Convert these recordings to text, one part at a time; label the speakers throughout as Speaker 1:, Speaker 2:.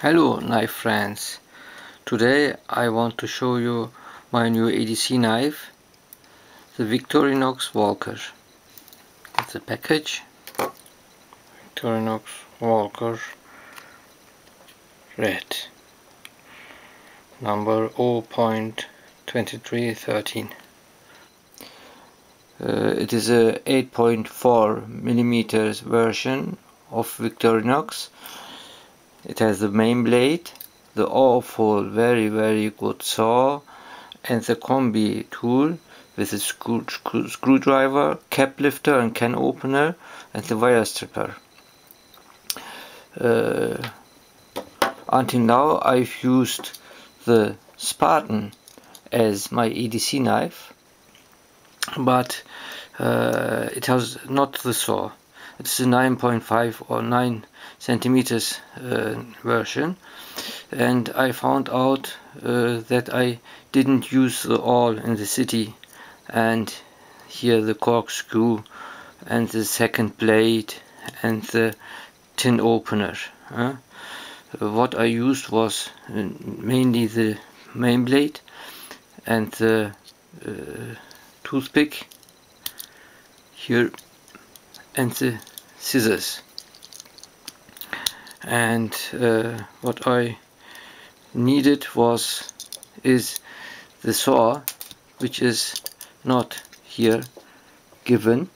Speaker 1: Hello knife friends, today I want to show you my new EDC knife, the Victorinox Walker. It's a package, Victorinox Walker red, number 0.2313. It is a 8.4 millimeters version of Victorinox. It has the main blade, the awful very good saw, and the combi tool with a screwdriver, cap lifter and can opener, and the wire stripper. Until now I've used the Spartan as my EDC knife, but it has not the saw. It's a 9.5 or 9 centimeters version, and I found out that I didn't use the awl in the city, and here the corkscrew and the second blade and the tin opener. What I used was mainly the main blade and the toothpick here and the scissors, and what I needed is the saw, which is not here given.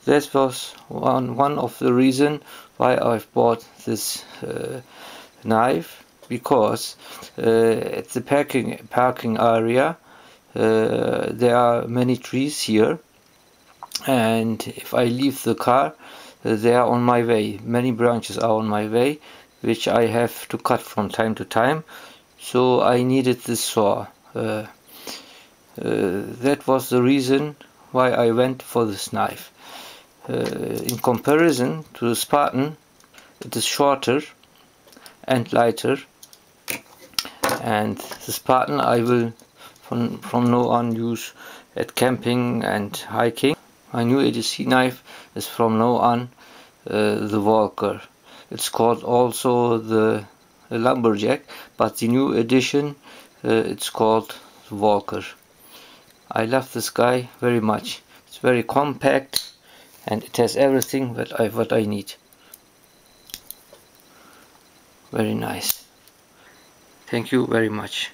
Speaker 1: That was one of the reasons why I've bought this knife, because at the parking area there are many trees here, and if I leave the car, they are on my way. Many branches are on my way, which I have to cut from time to time, so I needed this saw. That was the reason why I went for this knife. In comparison to the Spartan, it is shorter and lighter, and the Spartan I will from now on use at camping and hiking. My new EDC knife is from now on the Walker. It's called also the Lumberjack, but the new edition it's called the Walker. I love this guy very much. It's very compact and it has everything what I need. Very nice. Thank you very much.